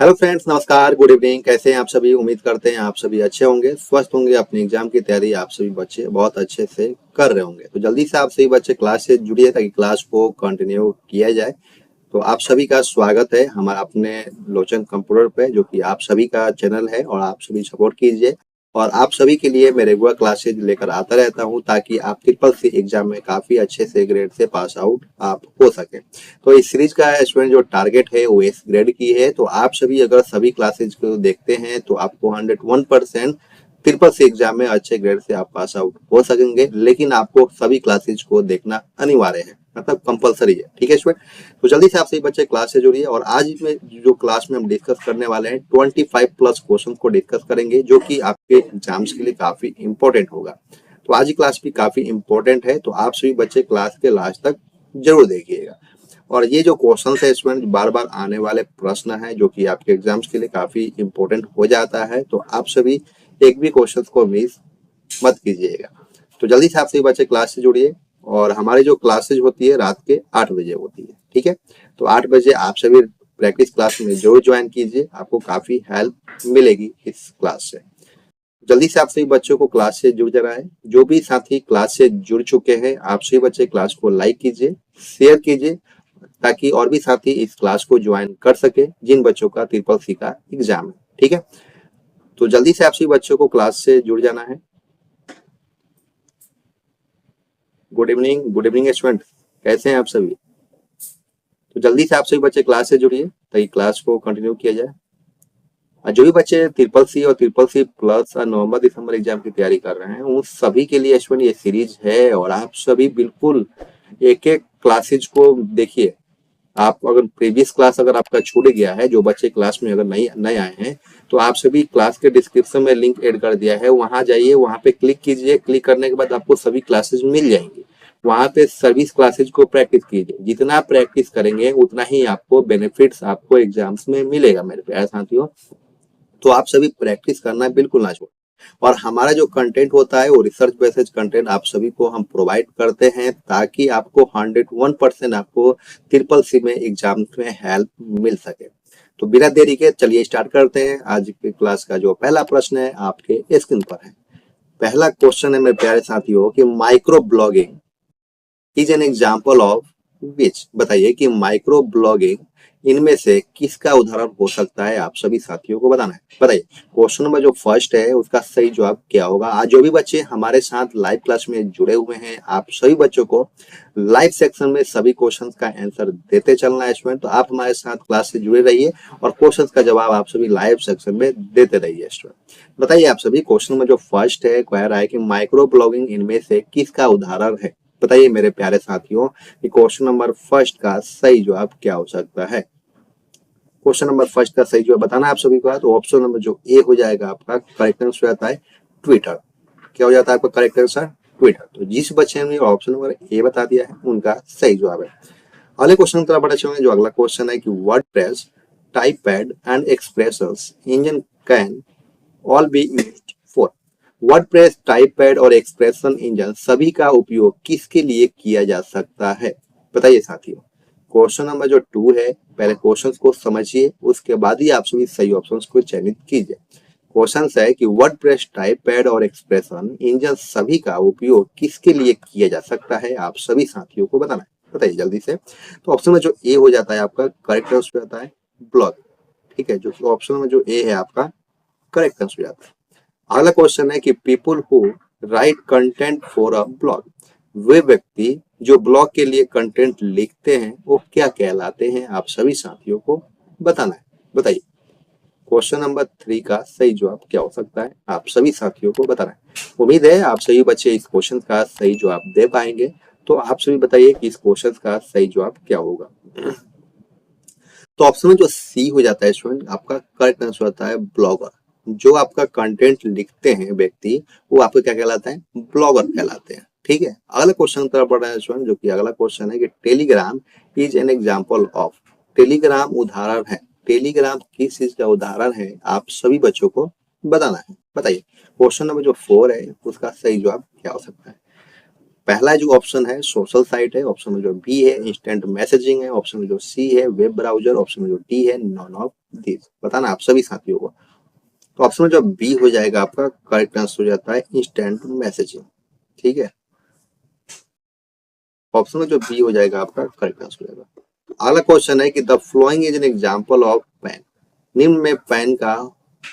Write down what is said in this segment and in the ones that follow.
Hello friends, नमस्कार, good evening. कैसे हैं आप सभी? उम्मीद करते हैं आप सभी अच्छे होंगे, स्वस्थ होंगे। अपने एग्जाम की तैयारी आप सभी बच्चे बहुत अच्छे से कर रहे होंगे। तो जल्दी से आप सभी बच्चे क्लास से जुड़िए ताकि क्लास को कंटिन्यू किया जाए। तो आप सभी का स्वागत है हमारा अपने लोचन कंप्यूटर पे, जो कि आप सभी का चैनल है और आप सभी सपोर्ट कीजिए। और आप सभी के लिए मैं रेगुलर क्लासेज लेकर आता रहता हूं ताकि आप ट्रिपल सी एग्जाम में काफी अच्छे से ग्रेड से पास आउट आप हो सके। तो इस सीरीज का स्टूडेंट जो टारगेट है वो एस ग्रेड की है। तो आप सभी अगर सभी क्लासेज को देखते हैं तो आपको 101% ट्रिपल सी एग्जाम में अच्छे ग्रेड से आप पास आउट हो सकेंगे, लेकिन आपको सभी क्लासेज को देखना अनिवार्य है, मतलब कंपलसरी है। ठीक है स्टूडेंट? तो जल्दी से आप सभी बच्चे क्लास से जुड़िए। और आज में जो क्लास में हम डिस्कस करने वाले हैं 25 प्लस क्वेश्चन को डिस्कस करेंगे, जो कि आपके एग्जाम्स के लिए काफी इंपॉर्टेंट होगा। तो आज की क्लास भी काफी इंपॉर्टेंट है, तो आप सभी बच्चे क्लास के लास्ट तक जरूर देखिएगा। और ये जो क्वेश्चन है स्टूडेंट, बार बार आने वाले प्रश्न है जो कि आपके एग्जाम्स के लिए काफी इंपॉर्टेंट हो जाता है। तो आप सभी एक भी क्वेश्चन को मिस मत कीजिएगा। तो जल्दी से आप सभी बच्चे क्लास से जुड़िए। और हमारी जो क्लासेज होती है रात के 8 बजे होती है। ठीक है? तो 8 बजे आप सभी प्रैक्टिस क्लास में जरूर ज्वाइन कीजिए, आपको काफी हेल्प मिलेगी इस क्लास से। जल्दी से आप सभी बच्चों को क्लास से जुड़ जाना है। जो भी साथी क्लास से जुड़ चुके हैं, आप सभी बच्चे क्लास को लाइक कीजिए, शेयर कीजिए, ताकि और भी साथी इस क्लास को ज्वाइन कर सके जिन बच्चों का ट्रिपल सी का एग्जाम है। ठीक है? तो जल्दी से आप सभी बच्चों को क्लास से जुड़ जाना है। Good evening, good evening student. कैसे हैं आप सभी? तो जल्दी से आप सभी बच्चे क्लास से जुड़िए ताकि क्लास को कंटिन्यू किया जाए। और जो भी बच्चे ट्रिपल सी और ट्रिपल सी प्लस नवंबर दिसंबर एग्जाम की तैयारी कर रहे हैं, उन सभी के लिए स्टूडेंट ये सीरीज है। और आप सभी बिल्कुल एक एक क्लासेज को देखिए। आप अगर प्रीवियस क्लास अगर आपका छूट गया है, जो बच्चे क्लास में अगर नहीं नए आए हैं, तो आप सभी क्लास के डिस्क्रिप्शन में लिंक ऐड कर दिया है, वहां जाइए, वहां पे क्लिक कीजिए। क्लिक करने के बाद आपको सभी क्लासेस मिल जाएंगी। वहां पे सभी क्लासेज को प्रैक्टिस कीजिए। जितना प्रैक्टिस करेंगे उतना ही आपको बेनिफिट्स आपको एग्जाम्स में मिलेगा मेरे प्यारे साथियों। तो आप सभी प्रैक्टिस करना बिल्कुल ना छोड़ें। और हमारा जो कंटेंट होता है वो रिसर्च बेस्ड कंटेंट आप सभी को हम प्रोवाइड करते हैं, ताकि आपको 101% आपको ट्रिपल सी में एग्जाम में हेल्प मिल सके। तो बिना देरी के चलिए स्टार्ट करते हैं। आज की क्लास का जो पहला प्रश्न है आपके स्क्रीन पर है। पहला क्वेश्चन है मेरे प्यारे साथियों कि micro blogging is an example of which. बताइए कि माइक्रो ब्लॉगिंग इनमें से किसका उदाहरण हो सकता है? आप सभी साथियों को बताना है। बताइए क्वेश्चन नंबर जो फर्स्ट है उसका सही जवाब क्या होगा। आज जो भी बच्चे हमारे साथ लाइव क्लास में जुड़े हुए हैं, आप सभी बच्चों को लाइव सेक्शन में सभी क्वेश्चंस का आंसर देते चलना है स्टूडेंट। तो आप हमारे साथ क्लास से जुड़े रहिए और क्वेश्चंस का जवाब आप सभी लाइव सेक्शन में देते रहिए स्टूडेंट। बताइए आप सभी, क्वेश्चन नंबर जो फर्स्ट है कह रहा है कि माइक्रो ब्लॉगिंग इनमें से किसका उदाहरण है। बताइए मेरे प्यारे साथियों कि क्वेश्चन नंबर फर्स्ट का सही जवाब क्या हो सकता है। क्वेश्चन नंबर फर्स्ट का सही जवाब बताना है आप सभी को। तो ऑप्शन नंबर जो ए हो जाएगा आपका करेक्ट आंसर आता है ट्विटर। क्या हो जाता है आपका करेक्ट आंसर? ट्विटर। तो जिस बच्चे ने ऑप्शन नंबर ए बता दिया है उनका सही जवाब है। अगले क्वेश्चन की तरफ बढ़ते चलेंगे। जो अगला क्वेश्चन है कि WordPress, TypePad and expressions engine can all be used for. WordPress, TypePad और एक्सप्रेशन इंजन सभी का उपयोग किसके लिए किया जा सकता है? बताइए साथियों। क्वेश्चन नंबर जो 2 है, पहले क्वेश्चन को समझिए, उसके बाद ही आप सभी सही ऑप्शन को चयनित कीजिए। क्वेश्चन है कि वर्डप्रेस, टाइपपैड और एक्सप्रेशन इंजन सभी का उपयोग किसके लिए किया जा सकता है? आप सभी साथियों को बताना है। बताइए जल्दी से। तो ऑप्शन में जो ए हो जाता है आपका करेक्ट आंसर आता है ब्लॉग। ठीक है, जो ऑप्शन में जो ए है आपका करेक्ट आंसर आता है। अगला क्वेश्चन है कि people who write content for a blog, वे व्यक्ति जो ब्लॉग के लिए कंटेंट लिखते हैं वो क्या कहलाते हैं? आप सभी साथियों को बताना है। बताइए क्वेश्चन नंबर 3 का सही जवाब क्या हो सकता है? आप सभी साथियों को बताना है। उम्मीद है आप सभी बच्चे इस क्वेश्चन का सही जवाब दे पाएंगे। तो आप सभी बताइए कि इस क्वेश्चन का सही जवाब क्या होगा। तो ऑप्शन में जो सी हो जाता है स्टूडेंट, आपका करेक्ट आंसर होता है ब्लॉगर। जो आपका कंटेंट लिखते हैं व्यक्ति, वो आपको क्या कहलाता है? ब्लॉगर कहलाते हैं। ठीक है, अगला क्वेश्चन की तरफ बढ़ रहा है स्टूडेंट, जो कि अगला क्वेश्चन है कि Telegram is an example of. Telegram उदाहरण है। टेलीग्राम किस चीज का उदाहरण है? आप सभी बच्चों को बताना है। बताइए क्वेश्चन नंबर जो 4 है उसका सही जवाब क्या हो सकता है। पहला जो ऑप्शन है सोशल साइट है, ऑप्शन में जो बी है इंस्टेंट मैसेजिंग है, ऑप्शन में जो सी है वेब ब्राउजर, ऑप्शन में जो डी है नॉन ऑफ दिस। बताना आप सभी साथियों को। तो ऑप्शन में जो बी हो जाएगा आपका करेक्ट आंसर हो जाता है इंस्टेंट मैसेजिंग। ठीक है, ऑप्शन में जो बी हो जाएगा आपका करेक्ट आंसर हो जाएगा। अगला क्वेश्चन है कि the following is an example of pen. निम्न में पेन का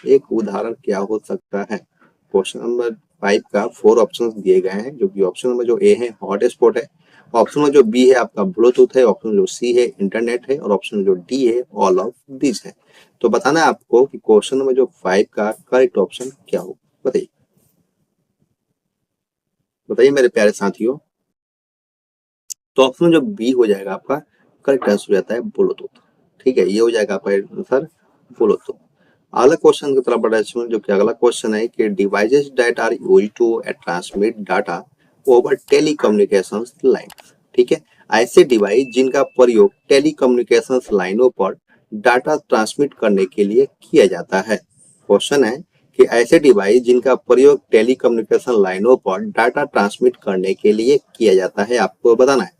एक उदाहरण क्या हो सकता है। क्वेश्चन नंबर 5 का 4 ऑप्शन दिए गए हैं, जो कि ऑप्शन नंबर जो ए है हॉटस्पॉट है, ऑप्शन में जो बी है आपका ब्लूटूथ है, ऑप्शन जो सी है इंटरनेट है, और ऑप्शन जो डी है ऑल ऑफ दिस है। तो बताना है आपको कि क्वेश्चन नंबर जो 5 का करेक्ट ऑप्शन क्या हो। बताइए बताइए मेरे प्यारे साथियों। तो ऑप्शन जो बी हो जाएगा आपका करेक्ट आंसर हो जाता है ब्लूटूथ। ठीक है, ये हो जाएगा आपका आंसर ब्लूटूथ। अगला क्वेश्चन की तरफ बढ़े जो कि अगला क्वेश्चन है कि devices that are used to transmit data over telecommunication line. ठीक है, ऐसे डिवाइस जिनका प्रयोग टेलीकम्युनिकेशन लाइनों पर डाटा ट्रांसमिट करने के लिए किया जाता है। क्वेश्चन है कि ऐसे डिवाइस जिनका प्रयोग टेलीकम्युनिकेशन लाइनों पर डाटा ट्रांसमिट करने के लिए किया जाता है, आपको बताना है।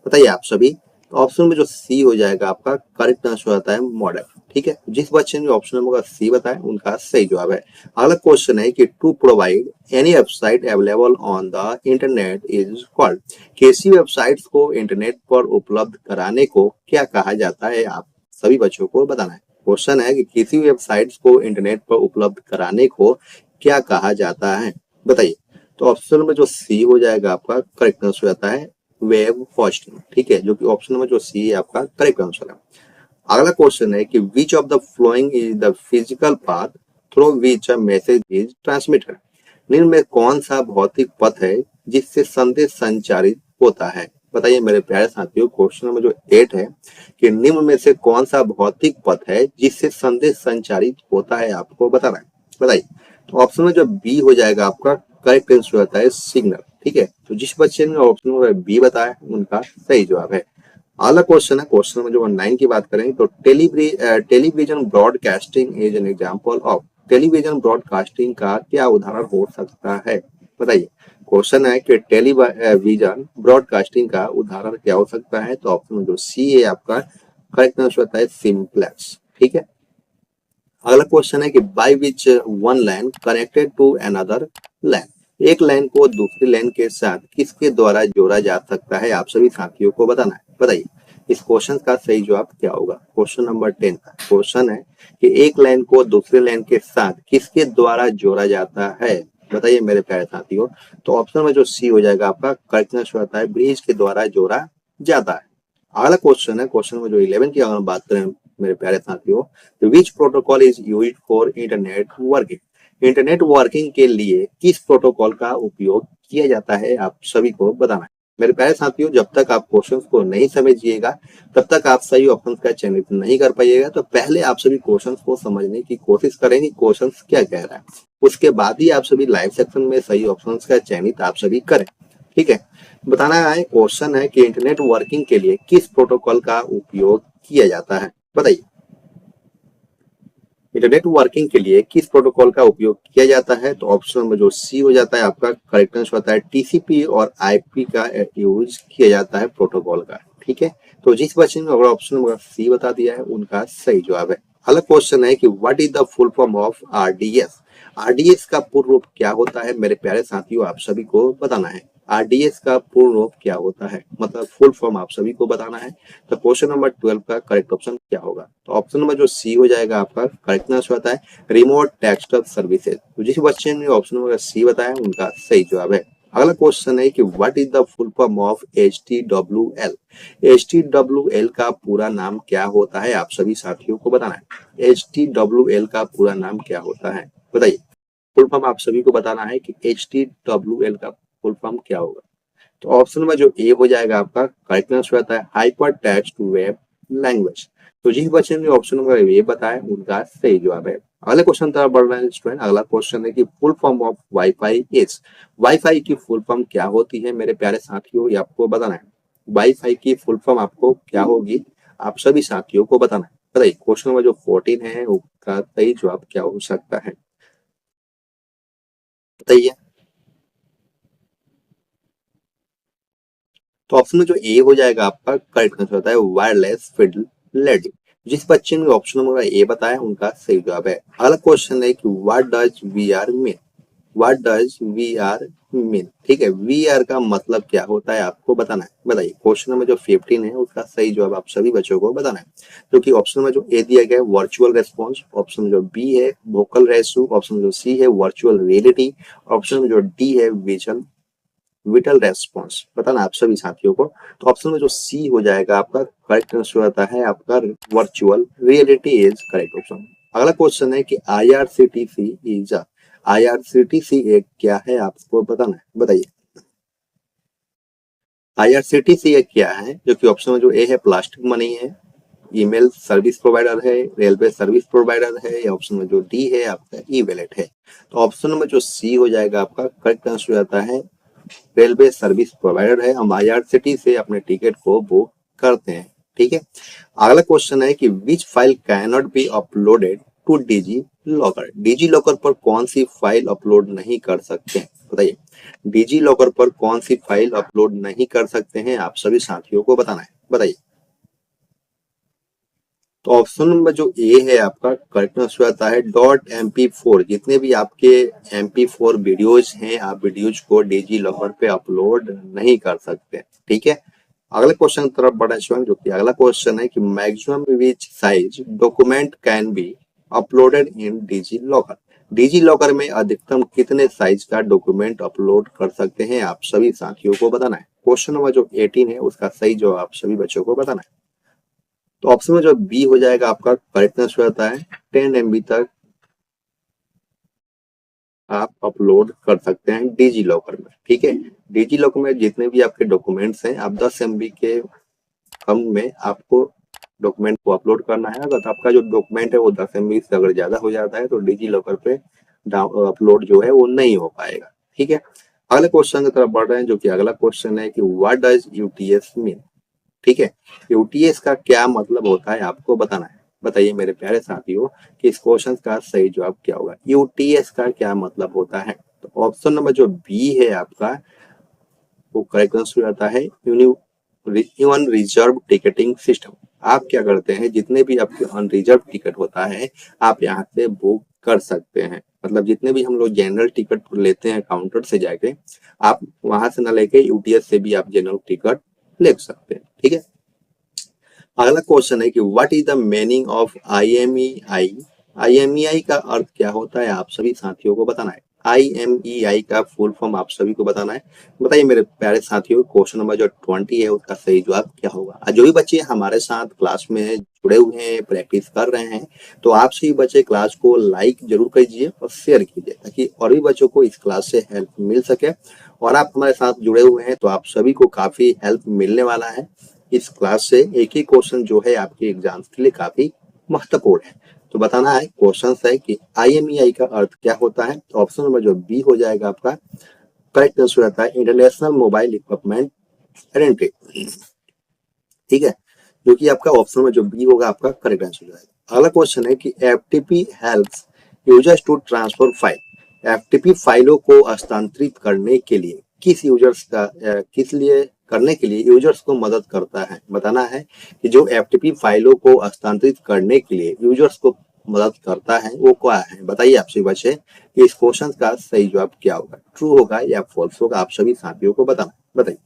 बताइए आप सभी। तो ऑप्शन में जो सी हो जाएगा आपका करेक्ट आंसर आता है मॉडल। ठीक है, जिस बच्चे ने ऑप्शन नंबर सी बताया उनका सही जवाब है। अगला क्वेश्चन है कि to provide any website available on the internet is called. किसी वेबसाइट्स को इंटरनेट पर उपलब्ध कराने को क्या कहा जाता है, आप सभी बच्चों को बताना है। क्वेश्चन है कि किसी वेबसाइट्स को इंटरनेट पर उपलब्ध कराने को क्या कहा जाता है। बताइए। तो ऑप्शन में जो सी हो जाएगा आपका करेक्ट आंसर हो जाता है वेब होस्टिंग। ठीक है, जो कि ऑप्शन में जो सी है आपका करेक्ट आंसर है। अगला क्वेश्चन है कि which of the following is the physical path through which a message is transmitted. निम्न में कौन सा भौतिक पथ है जिससे संदेश संचारित होता है। बताइए मेरे प्यारे साथियों, क्वेश्चन नंबर जो 8 है कि निम्न में से कौन सा भौतिक पथ है जिससे संदेश संचारित होता है, आपको बताना है। बताइए। तो ऑप्शन में जो बी हो जाएगा आपका करेक्ट आंसर होता है सिग्नल। ठीक है, तो जिस बच्चे ने ऑप्शन नंबर बी बताया उनका सही जवाब है। अगला क्वेश्चन है, क्वेश्चन नंबर जो 9 की बात करें तो television broadcasting is an example of. Television broadcasting का क्या उदाहरण हो सकता है। बताइए। क्वेश्चन है कि टेलीविजन ब्रॉडकास्टिंग का उदाहरण क्या हो सकता है। तो ऑप्शन जो सी है आपका करेक्ट आंसर होता है सिंप्लेक्स। ठीक है, अगला क्वेश्चन है कि by which one line connected to another line. एक लाइन को दूसरी लाइन के साथ किसके द्वारा जोड़ा जा सकता है, आप सभी साथियों को बताना है। बताइए इस क्वेश्चन का सही जवाब क्या होगा। क्वेश्चन नंबर 10 का क्वेश्चन है कि एक लाइन को दूसरे लाइन के साथ किसके द्वारा जोड़ा जाता है। बताइए मेरे प्यारे साथियों। तो ऑप्शन में जो सी हो जाएगा आपका करेक्ट आंसर होता है ब्रिज के द्वारा जोड़ा जाता है। अगला क्वेश्चन है, क्वेश्चन में जो 11 की अगर बात करें मेरे प्यारे साथियों, तो विच protocol is used for internet working. Internet working के लिए किस प्रोटोकॉल का उपयोग किया जाता है, आप सभी को बताना है। मेरे प्यारे साथियों, जब तक आप क्वेश्चंस को नहीं समझिएगा तब तक आप सही ऑप्शंस का चयनित नहीं कर पाइएगा। तो पहले आप सभी क्वेश्चंस को समझने की कोशिश करेंगे क्वेश्चंस क्या कह रहा है, उसके बाद ही आप सभी लाइव सेक्शन में सही ऑप्शंस का चयनित आप सभी करें। ठीक है, बताना है क्वेश्चन है कि इंटरनेट वर्किंग के लिए किस प्रोटोकॉल का उपयोग किया जाता है। बताइए इंटरनेट वर्किंग के लिए किस प्रोटोकॉल का उपयोग किया जाता है। तो ऑप्शन नंबर जो सी हो जाता है आपका करेक्ट आंसर होता है टीसीपी और आईपी का यूज किया जाता है प्रोटोकॉल का। ठीक है, तो जिस बच्चे ने अगर ऑप्शन नंबर सी बता दिया है उनका सही जवाब है। अगला क्वेश्चन है कि what is the full form of RDS. RDS का पूर्ण रूप क्या होता है, मेरे प्यारे साथियों आप सभी को बताना है। आरडीएस का पूर्ण रूप क्या होता है, मतलब फुल फॉर्म आप सभी को बताना है। तो क्वेश्चन नंबर 12 का करेक्ट ऑप्शन क्या होगा। तो ऑप्शन नंबर जो सी हो जाएगा आपका करेक्ट आंसर होता है रिमोट डेस्कटॉप सर्विसेज। तो जिस बच्चे ने ऑप्शन नंबर सी बताया उनका सही जवाब है। अगला क्वेश्चन है कि what is the full form of HTWL। HTWL का पूरा नाम क्या होता है, आप सभी साथियों को बताना है। HTWL का पूरा नाम क्या होता है, बताइए। फुल फॉर्म आप सभी को बताना है कि HTWL का फुल फॉर्म क्या होगा। तो ऑप्शन में जो ए हो जाएगा आपका करेक्ट आंसर आता है हाइपर टेक्स्ट वेब लैंग्वेज। तो जिस बच्चे ने ऑप्शन नंबर ए बताया उनका सही जवाब है। अगले क्वेश्चन तरफ बढ़ रहे हैं स्टूडेंट। अगला क्वेश्चन है कि full form of wifi is. Wifi की फुल फॉर्म क्या होती है, मेरे प्यारे साथियों ये आपको बताना है। वाईफाई की फुल फॉर्म आपको क्या होगी, आप सभी साथियों को बताना है। बताइए क्वेश्चन नंबर जो 14 है उसका सही जवाब क्या हो सकता है, बताइए। तो ऑप्शन में जो ए हो जाएगा आपका करेक्ट आंसर होता है वायरलेस फिडेलिटी। जिस बच्चे ने ऑप्शन नंबर ए बताया उनका सही जवाब है। अगला क्वेश्चन है कि what does V R mean, what does V R mean, ठीक है, वी आर का मतलब क्या होता है आपको बताना है। बताइए, क्वेश्चन नंबर जो 15 है उसका सही जवाब आप सभी बच्चों को बताना है। जो कि ऑप्शन में जो ए दिया गया है वर्चुअल रेस्पॉन्स, ऑप्शन में जो बी है वोकल रेसू, ऑप्शन में जो सी है वर्चुअल रियलिटी, ऑप्शन में जो डी है विटल रेस्पॉन्स, बताना आप सभी साथियों को। तो ऑप्शन में जो सी हो जाएगा आपका करेक्ट आंसर आता है आपका virtual reality is correct option. अगला क्वेश्चन है कि IRCTC इज IRCTC एक क्या है आपको बताना है। बताइए IRCTC एक क्या है, जो कि ऑप्शन में जो ए है प्लास्टिक मनी है, ईमेल सर्विस प्रोवाइडर है, रेलवे सर्विस प्रोवाइडर है, या ऑप्शन में जो डी है आपका ई वैलेट है। तो ऑप्शन में जो सी हो जाएगा आपका करेक्ट आंसर आता है रेलवे सर्विस प्रोवाइडर है। हम IRCTC से अपने टिकट को बुक करते हैं, ठीक है। अगला क्वेश्चन है कि which file can not be uploaded to digi locker, DigiLocker पर कौन सी फाइल अपलोड नहीं कर सकते हैं। बताइए डिजी लॉकर पर कौन सी फाइल अपलोड नहीं कर सकते हैं, आप सभी साथियों को बताना है। बताइए, तो ऑप्शन नंबर जो ए है आपका करेक्ट आंसर आता है .mp4। जितने भी आपके MP4 वीडियोज हैं, आप वीडियोज को डिजी लॉकर पे अपलोड नहीं कर सकते, ठीक है। अगले क्वेश्चन की तरफ बढ़े स्वयं, जो कि अगला क्वेश्चन है कि maximum which size document can be uploaded in digi locker, DigiLocker में अधिकतम कितने साइज का डॉक्यूमेंट अपलोड कर सकते हैं, आप सभी साथियों को बताना है। क्वेश्चन नंबर जो 18 है उसका सही जवाब आप सभी बच्चों को बताना है। तो ऑप्शन में जो बी हो जाएगा आपका करेक्ट आंसर आता है 10 MB तक आप अपलोड कर सकते हैं डिजी लॉकर में, ठीक है। डिजी लॉकर में जितने भी आपके डॉक्यूमेंट्स हैं, आप 10 MB के कम में आपको डॉक्यूमेंट को अपलोड करना है। अगर आपका जो डॉक्यूमेंट है वो 10 MB से अगर ज्यादा हो जाता है तो डिजी लॉकर पे अपलोड जो है वो नहीं हो पाएगा, ठीक है। अगले क्वेश्चन की तरफ बढ़ रहे हैं, जो कि अगला क्वेश्चन है कि व्हाट डज UTS मीन, ठीक है। यूटीएस का क्या मतलब होता है आपको बताना है। बताइए मेरे प्यारे साथियों कि इस क्वेश्चन का सही जवाब क्या होगा, यूटीएस का क्या मतलब होता है। तो ऑप्शन नंबर जो बी है आपका वो करेक्ट आंसर आता है यूनिवन रिजर्व टिकटिंग सिस्टम। आप क्या करते हैं, जितने भी आपके अनरिजर्व टिकट होता है आप यहाँ से बुक कर सकते हैं। मतलब जितने भी हम लोग जनरल टिकट लेते हैं काउंटर से जाके, आप वहां से ना लेके यूटीएस से भी आप जनरल टिकट ले सकते हैं, ठीक है। अगला क्वेश्चन है कि what is the meaning of IMEI, IMEI का अर्थ क्या होता है, आप सभी साथियों को बताना है। IMEI का फुल फॉर्म आप सभी को बताना है। बताइए मेरे प्यारे साथियों, क्वेश्चन नंबर जो 20 है उसका सही जवाब क्या होगा। जो भी बच्चे हमारे साथ क्लास में जुड़े हुए हैं, प्रैक्टिस कर रहे हैं, तो आप सभी बच्चे क्लास को लाइक जरूर कीजिए और शेयर कीजिए, ताकि और भी बच्चों को इस क्लास से हेल्प मिल सके। और आप हमारे साथ जुड़े हुए हैं तो आप सभी को काफी हेल्प मिलने वाला है इस क्लास से। एक ही क्वेश्चन जो है आपके एग्जाम्स के लिए काफी महत्वपूर्ण है। तो बताना है क्वेश्चन है कि IMEI का अर्थ क्या होता है। तो ऑप्शन नंबर जो बी हो जाएगा आपका करेक्ट आंसर आता है इंटरनेशनल मोबाइल इक्विपमेंट आइडेंटिटी, ठीक है। जो कि आपका ऑप्शन में जो बी होगा आपका करेक्ट आंसर हो जाएगा। अगला क्वेश्चन है कि FTP helps users to transfer file, FTP फाइलों को हस्तांतरित करने के लिए किस यूजर्स का किस लिए करने के लिए यूजर्स को मदद करता है। बताना है कि जो FTP फाइलों को हस्तांतरित करने के लिए यूजर्स को मदद करता है वो क्या है। बताइए आप सभी बच्चे कि इस क्वेश्चन का सही जवाब क्या होगा, ट्रू होगा या फॉल्स होगा, आप सभी साथियों को बताना। बताइए,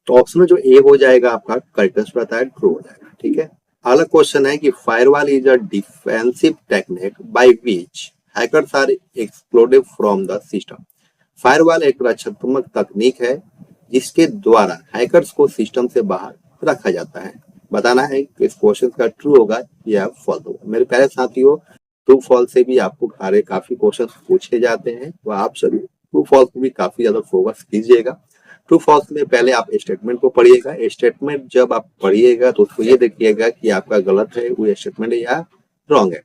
तो ऑप्शन में जो ए हो जाएगा आपका करेक्ट आंसर आता है ट्रू हो जाएगा, ठीक है। अगला क्वेश्चन है कि firewall is a defensive technique by which hackers are excluded from the system. Firewall एक रक्षात्मक तकनीक है जिसके द्वारा हैकर्स को सिस्टम से बाहर रखा जाता है। बताना है कि इस क्वेश्चन का ट्रू होगा या फॉल्स होगा। मेरे प्यारे साथियों, ट्रू फॉल्स से भी आपको काफी क्वेश्चन पूछे जाते हैं, वह आप सभी ट्रू फॉल्स को भी काफी ज्यादा फोकस कीजिएगा। ट्रू फॉल्स में पहले आप स्टेटमेंट को पढ़िएगा। स्टेटमेंट जब आप पढ़िएगा तो उसको ये देखिएगा कि आपका गलत है वो स्टेटमेंट है या रॉन्ग है।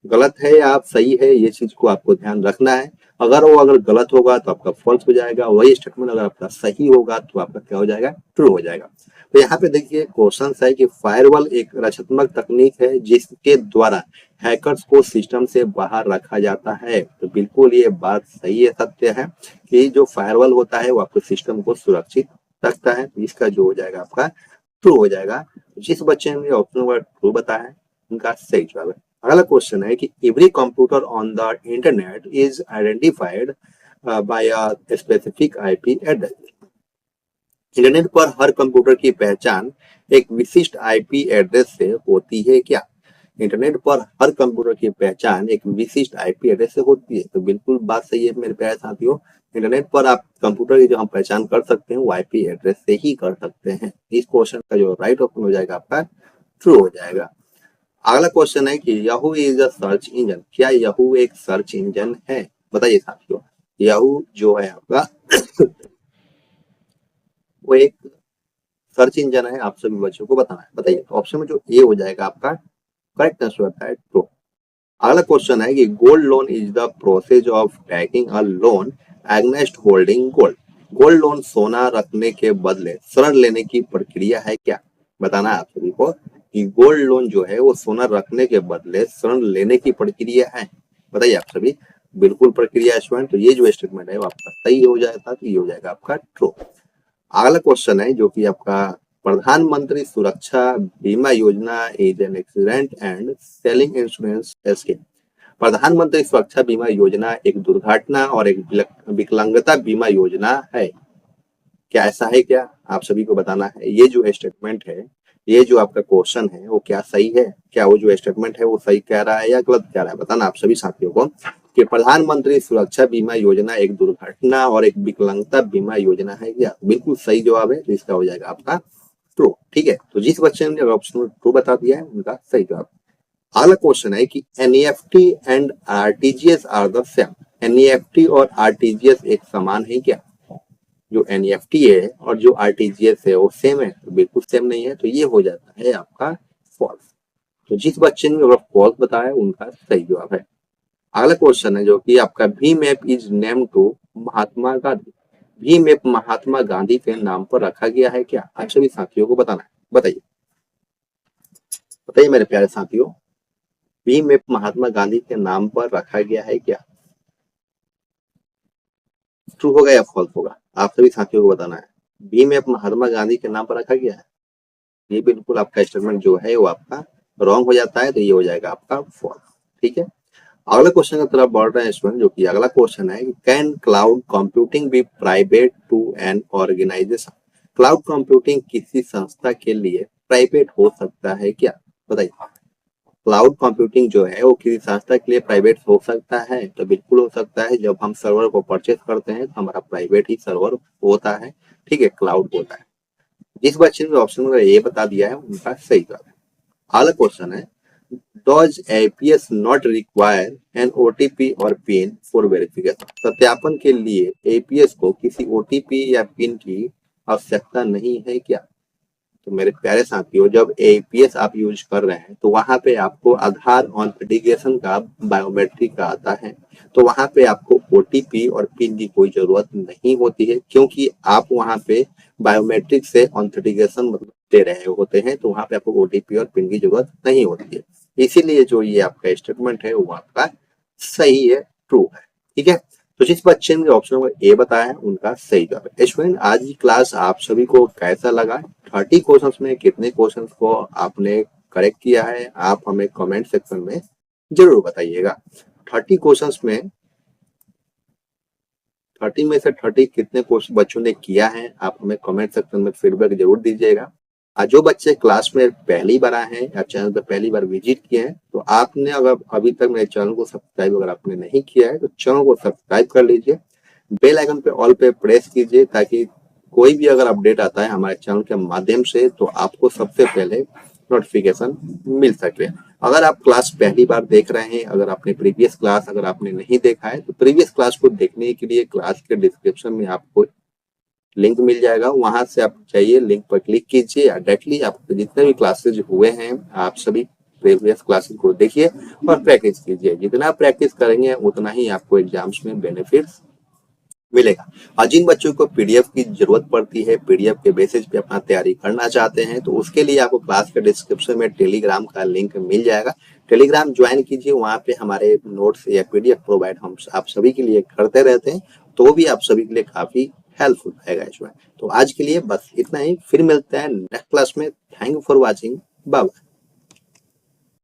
गलत है या आप सही है, ये चीज को आपको ध्यान रखना है। अगर गलत होगा तो आपका फॉल्स हो जाएगा, वही स्टेटमेंट अगर आपका सही होगा तो आपका क्या हो जाएगा, ट्रू हो जाएगा। तो यहाँ पे देखिए क्वेश्चन है कि फायरवॉल एक रचनात्मक तकनीक है जिसके द्वारा हैकर्स को सिस्टम से बाहर रखा जाता है। तो बिल्कुल ये बात सही है, सत्य है कि जो फायरवॉल होता है वो आपके सिस्टम को सुरक्षित रखता है। तो इसका जो हो जाएगा आपका ट्रू हो जाएगा। जिस बच्चे ने ऑप्शन नंबर ट्रू बताया है उनका सही जवाब है। अगला क्वेश्चन है कि every computer on the internet is identified by a specific IP address. Internet पर हर कंप्यूटर की पहचान एक विशिष्ट आईपी एड्रेस से होती है क्या? इंटरनेट पर हर कंप्यूटर की पहचान एक विशिष्ट आईपी एड्रेस से होती है। तो बिल्कुल बात सही है मेरे प्यारे साथियों। इंटरनेट पर आप कंप्यूटर की जो हम पहचान कर सकते हैं वो आईपी एड्रेस से ही कर सकते हैं। इस क्वेश्चन का जो राइट ऑप्शन हो जाएगा आपका ट्रू हो जाएगा। अगला क्वेश्चन है कि Yahoo is a search engine. क्या याहू एक सर्च इंजन है? बताइए साथियों। याहू जो है आपका वो एक सर्च इंजन है, आप सभी बच्चों को बताना है। बताइए। तो ऑप्शन में जो ए हो जाएगा आपका करेक्ट आंसर होता है ट्रू। अगला क्वेश्चन है कि gold loan is the process of taking a loan against holding gold. Gold loan सोना रखने के बदले ऋण लेने की प्रक्रिया है क्या? बताना है आप सभी को कि गोल्ड लोन जो है वो सोना रखने के बदले ऋण लेने की प्रक्रिया है। बताइए आप सभी। बिल्कुल प्रक्रिया स्टूडेंट। तो ये जो स्टेटमेंट है वो आपका सही हो जाएगा, तो ये हो जाएगा आपका ट्रू। अगला क्वेश्चन है जो कि आपका प्रधानमंत्री सुरक्षा बीमा योजना is an accident and selling insurance scheme. प्रधानमंत्री सुरक्षा बीमा योजना एक दुर्घटना और एक विकलांगता बीमा योजना है। क्या ऐसा है क्या? आप सभी को बताना है। ये जो स्टेटमेंट है, ये जो आपका क्वेश्चन है वो क्या सही है? क्या वो जो स्टेटमेंट है वो सही कह रहा है या गलत कह रहा है? बताना आप सभी साथियों को कि प्रधानमंत्री सुरक्षा बीमा योजना एक दुर्घटना और एक विकलांगता बीमा योजना है क्या? बिल्कुल सही जवाब है। तो इसका हो जाएगा आपका ट्रू। ठीक है। तो जिस बच्चे ने ऑप्शन ट्रू बता दिया है उनका सही जवाब। अगला क्वेश्चन है कि NEFT and RTGS are the same. NEFT और आरटीजीएस एक समान है क्या? जो एनईएफटी है और जो आरटीजीएस है वो सेम है? तो बिल्कुल सेम नहीं है। तो ये हो जाता है आपका फॉल्स। तो जिस बच्चे ने अगर फॉल्स बताया उनका सही जवाब है। अगला क्वेश्चन है जो कि आपका भीम app is name to Mahatma Gandhi. भीम ऐप महात्मा गांधी के नाम पर रखा गया है क्या? आप सभी साथियों को बताना है। बताइए। बताइए मेरे प्यारे साथियों। भीम ऐप महात्मा गांधी के नाम पर रखा गया है क्या? ट्रू होगा या फॉल्स होगा? आप सभी साथियों को बताना है। भीम ऐप महात्मा गांधी के नाम पर रखा गया है? ये बिल्कुल आपका स्टेटमेंट जो है वो आपका रॉन्ग हो जाता है। तो ये हो जाएगा आपका फॉल्स। ठीक है। अगला क्वेश्चन की तरफ बढ़ रहे हैं स्टूडेंट, जो कि अगला क्वेश्चन है, can cloud computing be private to an organisation. Cloud computing किसी संस्था के लिए प्राइवेट हो सकता है क्या? बताइए। क्लाउड कंप्यूटिंग जो है वो किसी संस्था के लिए प्राइवेट हो सकता है? तो बिल्कुल हो सकता है। जब हम सर्वर को परचेज करते हैं तो हमारा प्राइवेट ही सर्वर होता है। ठीक है, क्लाउड होता है। जिस बच्चे ने ऑप्शन नंबर ए बता दिया है उनका सही जवाब है। अगला क्वेश्चन है, does apps not require an OTP और पिन फॉर वेरिफिकेशन। सत्यापन के लिए एपीएस को किसी ओटीपी या पिन की आवश्यकता नहीं है क्या? तो मेरे प्यारे साथियों, जब एपीएस आप यूज कर रहे हैं तो वहां पे आपको आधार ऑथेंटिकेशन का बायोमेट्रिक का आता है। तो वहां पे आपको ओटीपी और पिन की कोई जरूरत नहीं होती है, क्योंकि आप वहां पे बायोमेट्रिक से ऑथेंटिकेशन मतलब दे रहे होते हैं। तो वहां पे आपको ओटीपी और पिन की जरूरत नहीं होती है। इसीलिए जो ये आपका स्टेटमेंट है वो आपका सही है, ट्रू है। ठीक है। तो जिस बच्चे ने ऑप्शन नंबर ए बताया है उनका सही जवाब है। स्टूडेंट, आज की क्लास आप सभी को कैसा लगा? 30 क्वेश्चंस में कितने क्वेश्चंस को आपने करेक्ट किया है? आप हमें कमेंट सेक्शन में जरूर बताइएगा। 30 क्वेश्चंस में 30 में से 30 कितने क्वेश्चन बच्चों ने किया है, आप हमें कमेंट सेक्शन में फीडबैक जरूर दीजिएगा। जो बच्चे क्लास में पहली बार आए हैं या चैनल पर पहली बार विजिट किए हैं, तो आपने अगर अभी तक मेरे चैनल को सब्सक्राइब अगर आपने नहीं किया है तो चैनल को सब्सक्राइब कर लीजिए। बेल आइकन पे ऑल पे प्रेस कीजिए, ताकि कोई भी अगर अपडेट आता है हमारे चैनल के माध्यम से तो आपको सबसे पहले नोटिफिकेशन मिल सके। अगर आप क्लास पहली बार देख रहे हैं, अगर आपने प्रीवियस क्लास अगर आपने नहीं देखा है, तो प्रीवियस क्लास को देखने के लिए क्लास के डिस्क्रिप्शन में आपको लिंक मिल जाएगा, वहां से आप जाइए, लिंक पर क्लिक कीजिए या डायरेक्टली आप जितने भी क्लासेज हुए हैं आप सभी प्रीवियस क्लासेस को देखिए और प्रैक्टिस कीजिए। जितना प्रैक्टिस करेंगे उतना ही आपको एग्जाम्स में बेनिफिट्स मिलेगा। और जिन बच्चों को पीडीएफ की जरूरत पड़ती है, पीडीएफ के बेसिस पे अपना तैयारी करना चाहते हैं, तो उसके लिए आपको क्लास के डिस्क्रिप्शन में टेलीग्राम का लिंक मिल जाएगा। टेलीग्राम ज्वाइन कीजिए, वहाँ पे हमारे नोट्स या पीडीएफ प्रोवाइड हम आप सभी के लिए करते रहते हैं, तो वो भी आप सभी के लिए काफी हेल्पफुल रहेगा इसमें। तो आज के लिए बस इतना ही, फिर मिलते हैं नेक्स्ट क्लास में। Thank you for watching, bye.